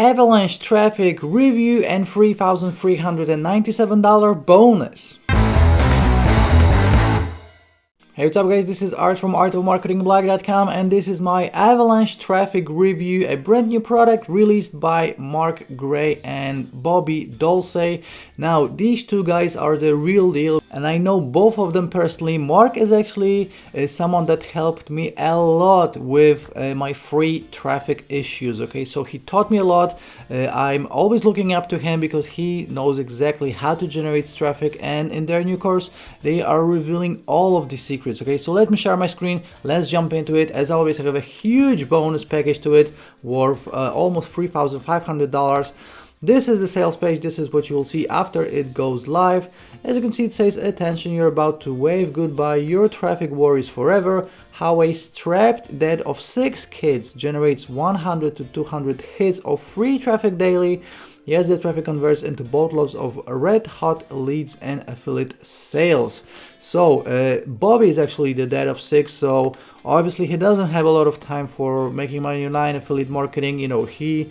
Avalanche Traffic review and $3,397 bonus. Hey, what's up guys, this is Art from artofmarketingblog.com and this is my Avalanche Traffic review, a brand new product released by Marc Gray and Bobby Dolcee. Now these two guys are the real deal and I know both of them personally. Marc is actually someone that helped me a lot with my free traffic issues, okay, so he taught me a lot. I'm always looking up to him because he knows exactly how to generate traffic, and in their new course they are revealing all of the secrets. Okay, so let me share my screen, let's jump into it. As always, I have a huge bonus package to it worth almost $3,500. This is the sales page. This is what you will see after it goes live. As you can see, it says, attention, you're about to wave goodbye your traffic worries forever. How a strapped dad of 6 kids generates 100 to 200 hits of free traffic daily. Yes, the traffic converts into boatloads of red hot leads and affiliate sales. So Bobby is actually the dad of 6, so obviously he doesn't have a lot of time for making money online, affiliate marketing. You know, he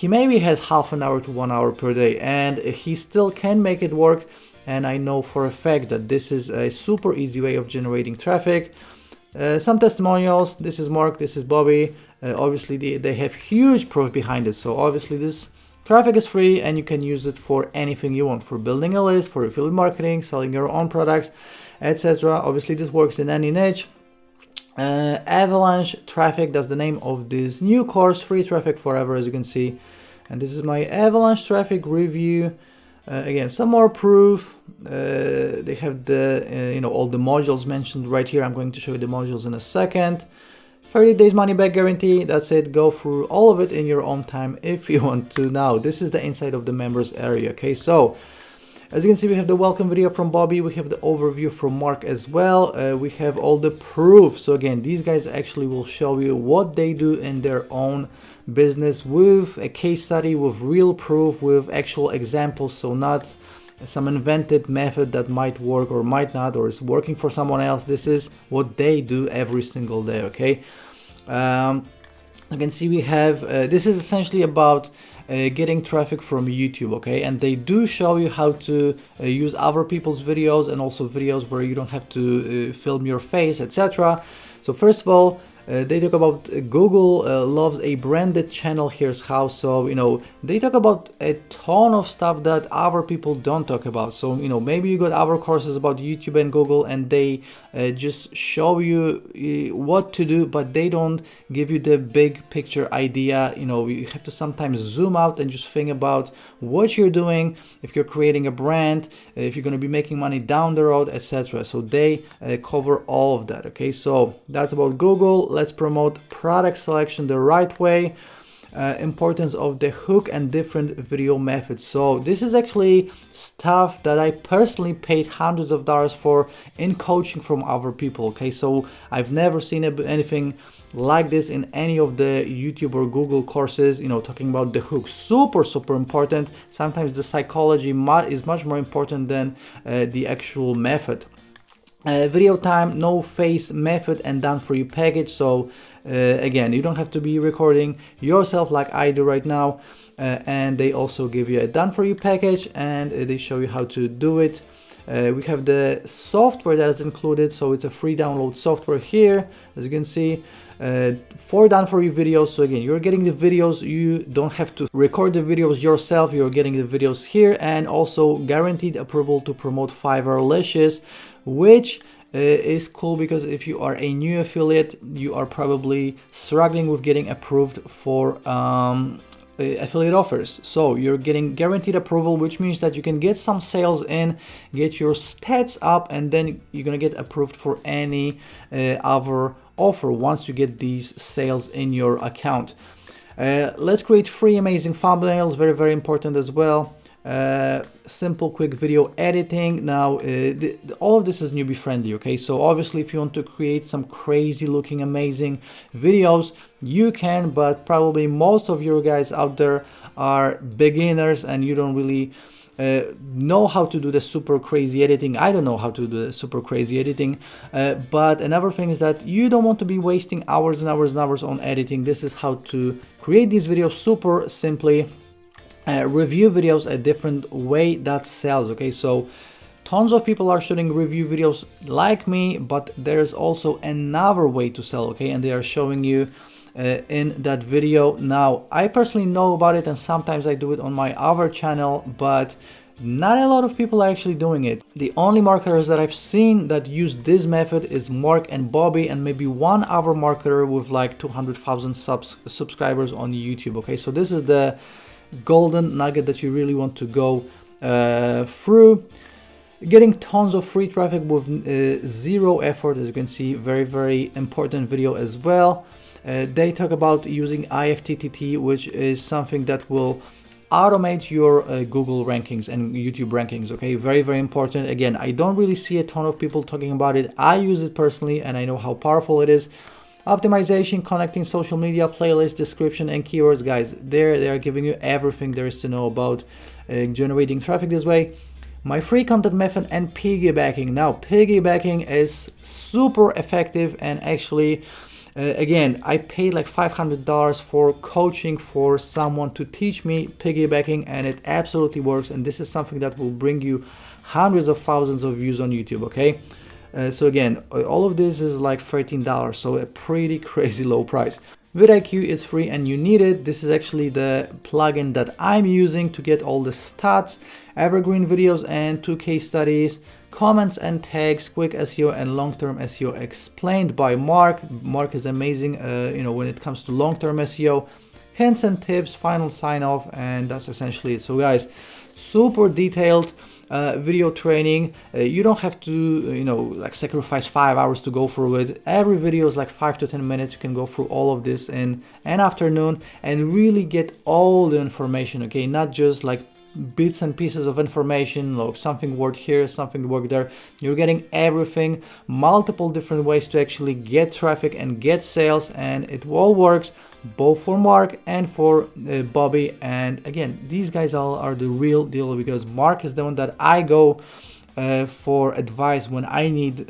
maybe has half an hour to 1 hour per day, and he still can make it work. And I know for a fact that this is a super easy way of generating traffic. Some testimonials. This is Marc, this is Bobby. Obviously they have huge proof behind it, so obviously this traffic is free and you can use it for anything you want, for building a list, for affiliate marketing, selling your own products, etc. Obviously this works in any niche. Avalanche Traffic, that's the name of this new course, free traffic forever, as you can see. And this is my Avalanche Traffic review. Again, some more proof. They have the all the modules mentioned right here. I'm going to show you the modules in a second. 30 days money back guarantee. That's it. Go through all of it in your own time if you want to. Now this is the inside of the members area. Okay, so as you can see, we have the welcome video from Bobby, we have the overview from Marc as well, we have all the proof. So again, these guys actually will show you what they do in their own business with a case study, with real proof, with actual examples. So not some invented method that might work or might not, or is working for someone else. This is what they do every single day. Okay, you can see we have this is essentially about getting traffic from YouTube, okay, and they do show you how to use other people's videos and also videos where you don't have to film your face, etc. So first of all, they talk about Google loves a branded channel, here's how. So they talk about a ton of stuff that other people don't talk about. So maybe you got other courses about YouTube and Google and they just show you what to do, but they don't give you the big picture idea. You have to sometimes zoom out and just think about what you're doing, if you're creating a brand, if you're going to be making money down the road, etc. So they cover all of that. Okay, so that's about Google. Let's promote product selection the right way. Importance of the hook and different video methods. So this is actually stuff that I personally paid hundreds of dollars for in coaching from other people. Okay, so I've never seen anything like this in any of the YouTube or Google courses. Talking about the hook, super important. Sometimes the psychology is much more important than the actual method. Video time, no face method, and done for you package. So again, you don't have to be recording yourself like I do right now, and they also give you a done for you package and they show you how to do it. We have the software that is included, so it's a free download software here, as you can see. 4 done for you videos. So again, you're getting the videos, you don't have to record the videos yourself, you're getting the videos here, and also guaranteed approval to promote Fiverr, which is cool because if you are a new affiliate, you are probably struggling with getting approved for affiliate offers. So you're getting guaranteed approval, which means that you can get some sales in, get your stats up, and then you're gonna get approved for any other offer once you get these sales in your account. Let's create 3 amazing thumbnails, very important as well. Simple quick video editing. Now all of this is newbie friendly, okay? So obviously if you want to create some crazy looking amazing videos, you can, but probably most of your guys out there are beginners and you don't really know how to do the super crazy editing. I don't know how to do the super crazy editing, but another thing is that you don't want to be wasting hours and hours and hours on editing. This is how to create these videos super simply. Review videos a different way that sells. Okay, so tons of people are shooting review videos like me, but there's also another way to sell. Okay, and they are showing you in that video. Now, I personally know about it, and sometimes I do it on my other channel, but not a lot of people are actually doing it. The only marketers that I've seen that use this method is Marc and Bobby, and maybe one other marketer with like 200,000 subscribers on YouTube. Okay, so this is the golden nugget that you really want to go through. Getting tons of free traffic with zero effort, as you can see. Very important video as well. They talk about using IFTTT, which is something that will automate your Google rankings and YouTube rankings. Okay, very important. Again, I don't really see a ton of people talking about it. I use it personally and I know how powerful it is. Optimization, connecting social media, playlist, description, and keywords. Guys, they are giving you everything there is to know about generating traffic this way. My free content method and piggybacking. Now, piggybacking is super effective, and actually again, I paid like $500 for coaching for someone to teach me piggybacking, and it absolutely works. And this is something that will bring you hundreds of thousands of views on YouTube. Okay, so again, all of this is like $13, so a pretty crazy low price. vidIQ is free and you need it. This is actually the plugin that I'm using to get all the stats, evergreen videos, and 2 case studies, comments and tags, quick SEO, and long-term SEO explained by Marc. Marc is amazing, when it comes to long-term SEO, hints and tips, final sign-off, and that's essentially it. So guys, super detailed video training. You don't have to, sacrifice 5 hours to go through it. Every video is like 5 to 10 minutes. You can go through all of this in an afternoon and really get all the information. Okay, not just like bits and pieces of information, like something worked here, something worked there. You're getting everything, multiple different ways to actually get traffic and get sales, and it all works both for Marc and for Bobby. And again, these guys all are the real deal, because Marc is the one that I go for advice when I need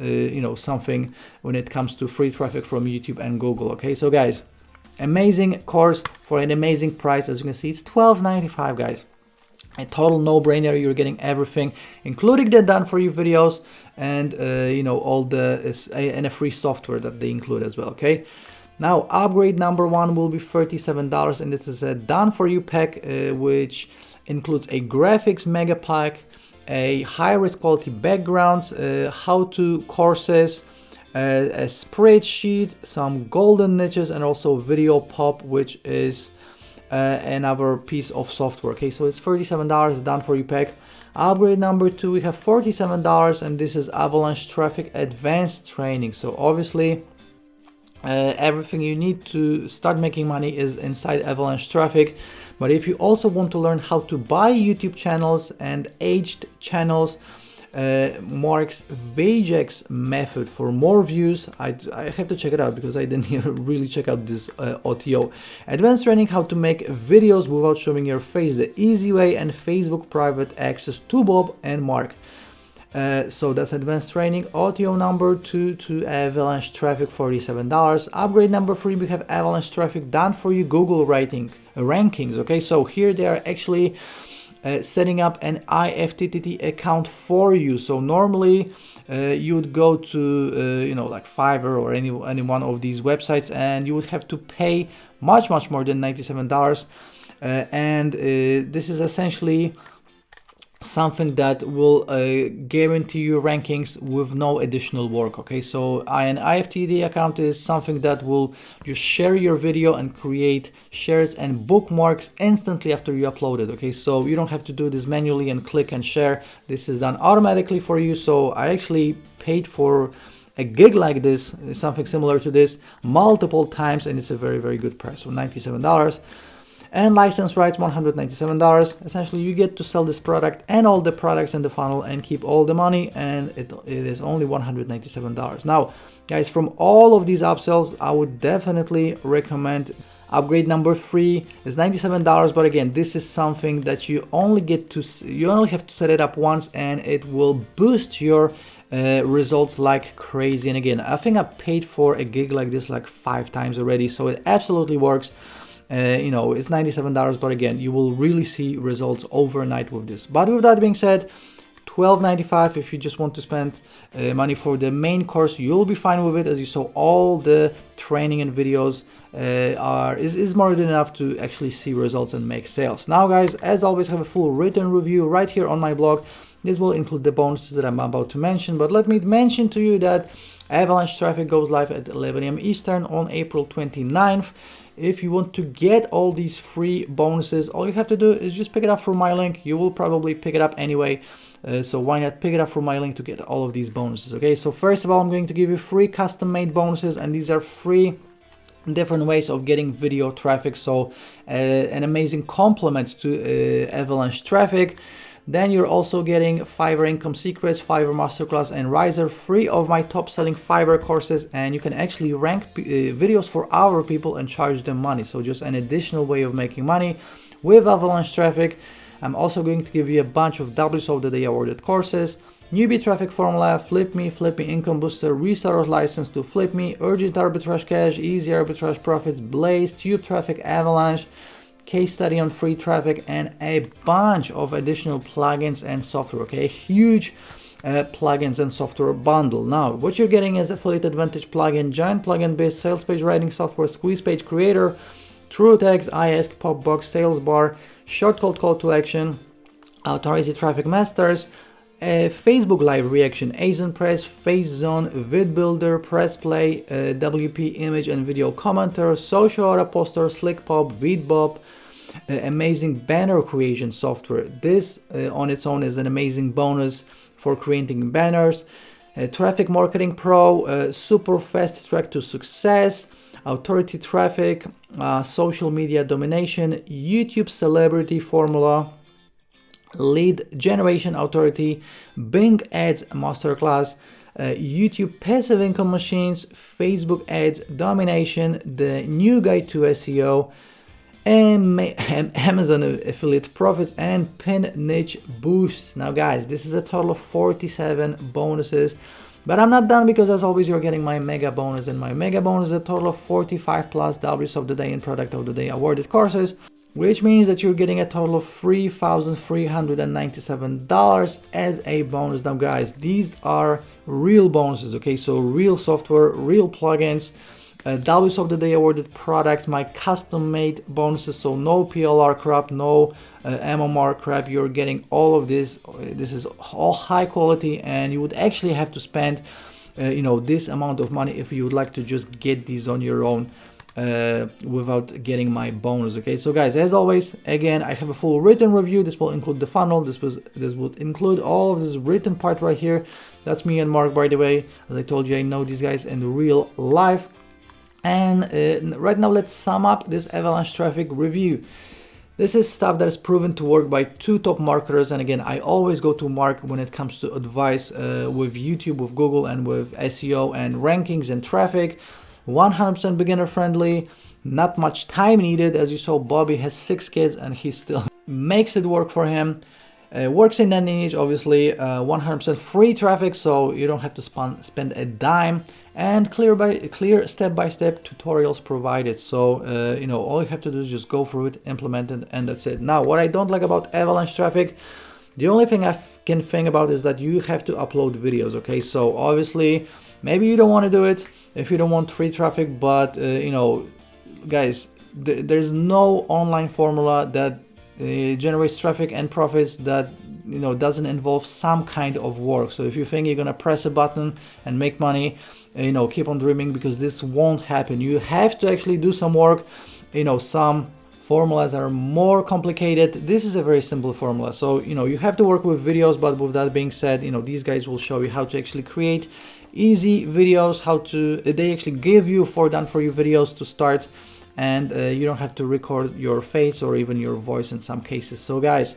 something when it comes to free traffic from YouTube and Google. Okay, so guys, amazing course for an amazing price. As you can see, it's $12.95, guys. A total no-brainer. You're getting everything, including the done for you videos and all the and a free software that they include as well. Okay, now upgrade number 1 will be $37, and this is a done for you pack, which includes a graphics mega pack, a high-res quality backgrounds, how-to courses, a spreadsheet, some golden niches, and also video pop, which is another piece of software. Okay, so it's $37 done for you pack. Upgrade number 2, we have $47, and this is Avalanche Traffic Advanced Training. So obviously everything you need to start making money is inside Avalanche Traffic. But if you also want to learn how to buy YouTube channels and aged channels, Marc's Vagex method for more views, I have to check it out because I didn't really check out this OTO. Advanced training, how to make videos without showing your face the easy way, and Facebook private access to Bob and Marc. So that's advanced training. OTO number 2 to Avalanche Traffic, $47. Upgrade number 3, we have Avalanche Traffic done for you Google rankings. Okay, so here they are actually setting up an IFTTT account for you. So normally you would go to like Fiverr or any one of these websites, and you would have to pay much more than $97, and this is essentially something that will guarantee you rankings with no additional work. Okay, so an IFTTT account is something that will just share your video and create shares and bookmarks instantly after you upload it. Okay, so you don't have to do this manually and click and share. This is done automatically for you. So I actually paid for a gig like this, something similar to this, multiple times, and it's a very good price. So $97. And license rights, $197. Essentially, you get to sell this product and all the products in the funnel and keep all the money, and it is only $197. Now, guys, from all of these upsells, I would definitely recommend Upgrade number 3 is $97, but again, this is something that you only have to set it up once, and it will boost your results like crazy. And again, I think I paid for a gig like this like 5 times already, so it absolutely works. You know, it's $97, but again, you will really see results overnight with this. But with that being said, $12.95 if you just want to spend money for the main course, you'll be fine with it. As you saw, all the training and videos is more than enough to actually see results and make sales. Now guys, as always, have a full written review right here on my blog. This will include the bonuses that I'm about to mention, but let me mention to you that Avalanche Traffic goes live at 11 AM Eastern on April 29th. If you want to get all these free bonuses, all you have to do is just pick it up from my link. You will probably pick it up anyway, so why not pick it up from my link to get all of these bonuses. Okay, so first of all, I'm going to give you 3 custom made bonuses, and these are 3 different ways of getting video traffic, so an amazing complement to Avalanche Traffic. Then you're also getting Fiverr Income Secrets, Fiverr Masterclass, and Riser, 3 of my top selling Fiverr courses, and you can actually rank videos for our people and charge them money. So just an additional way of making money with Avalanche Traffic. I'm also going to give you a bunch of W's of the Day awarded courses: Newbie Traffic Formula, Flip Me Income Booster, Reseller's License to Flip Me, Urgent Arbitrage Cash, Easy Arbitrage Profits, Blaze, Tube Traffic, Avalanche, case study on free traffic, and a bunch of additional plugins and software. Okay, huge plugins and software bundle. Now what you're getting is Affiliate Advantage plugin, Giant Plugin Biz, Sales Page Writing Software, Squeeze Page Creator, True Text, iAsk, Popbox, Sales Bar, Short Code Call to Action, Authority Traffic Masters, Facebook Live Reaction, ASIN Press, Face Zone, Vid Builder, Press Play, WP Image and Video Commenter, Social Auto Poster, Slick Pop, VidBob, amazing banner creation software. This on its own is an amazing bonus for creating banners. Traffic Marketing Pro, Super Fast Track to Success, Authority Traffic, Social Media Domination, YouTube Celebrity Formula, Lead Generation Authority, Bing Ads Masterclass, YouTube Passive Income Machines, Facebook Ads Domination, the New Guide to SEO, Amazon Affiliate Profits, and Pin Niche Boosts. Now guys, this is a total of 47 bonuses, but I'm not done, because as always, you're getting my mega bonus, and my mega bonus is a total of 45 plus W's of the Day and Product of the Day awarded courses, which means that you're getting a total of $3,397 as a bonus. Now guys, these are real bonuses, okay? So real software, real plugins, W's of the Day awarded products, my custom made bonuses, so no PLR crap, no MMR crap. You're getting all of this. This is all high quality, and you would actually have to spend you know, this amount of money if you would like to just get these on your own without getting my bonus. Okay, so guys, as always, again, I have a full written review. This will include the funnel. This would include all of this written part right here. That's me and Mark, by the way. As I told you, I know these guys in real life. And right now, let's sum up this Avalanche Traffic review. This is stuff that is proven to work by 2 top marketers, and again, I always go to Mark when it comes to advice with YouTube, with Google, and with SEO and rankings and traffic. 100% beginner friendly, not much time needed. As you saw, Bobby has 6 kids and he still makes it work for him. Works in any niche, obviously. 100% free traffic, so you don't have to spend a dime, and clear step-by-step tutorials provided. So you know, all you have to do is just go through it, implement it, and that's it. Now, what I don't like about Avalanche Traffic, the only thing I can think about is that you have to upload videos. Okay, so obviously maybe you don't want to do it if you don't want free traffic, but you know, guys, there's no online formula that generates traffic and profits that, you know, doesn't involve some kind of work. So if you think you're gonna press a button and make money, you know, keep on dreaming, because this won't happen. You have to actually do some work. You know, some formulas are more complicated. This is a very simple formula, so you know, you have to work with videos. But with that being said, you know, these guys will show you how to actually create easy videos, they actually give you done for you videos to start, and you don't have to record your face or even your voice in some cases. So guys,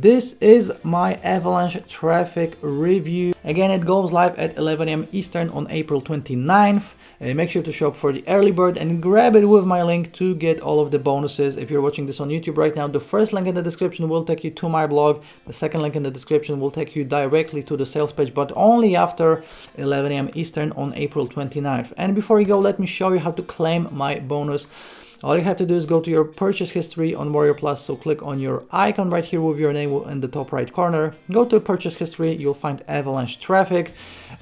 This is my Avalanche Traffic review. Again, it goes live at 11 AM Eastern on April 29th. Make sure to show up for the early bird and grab it with my link to get all of the bonuses. If you're watching this on YouTube right now, the first link in the description will take you to my blog. The second link in the description will take you directly to the sales page, but only after 11 AM Eastern on April 29th. And before you go, let me show you how to claim my bonus. All you have to do is go to your purchase history on Warrior Plus. So click on your icon right here with your name in the top right corner. Go to purchase history, you'll find Avalanche Traffic.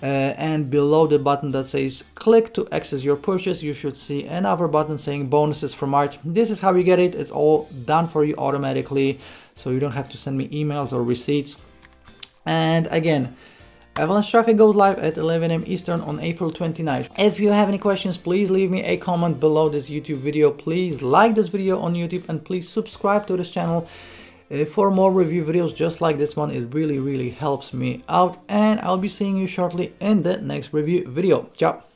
And below the button that says click to access your purchase, you should see another button saying bonuses for March. This is how you get it. It's all done for you automatically, so you don't have to send me emails or receipts. And again, Avalanche Traffic goes live at 11 AM Eastern on April 29th. If you have any questions, please leave me a comment below this YouTube video. Please like this video on YouTube and please subscribe to this channel for more review videos just like this one. It really helps me out, and I'll be seeing you shortly in the next review video. Ciao!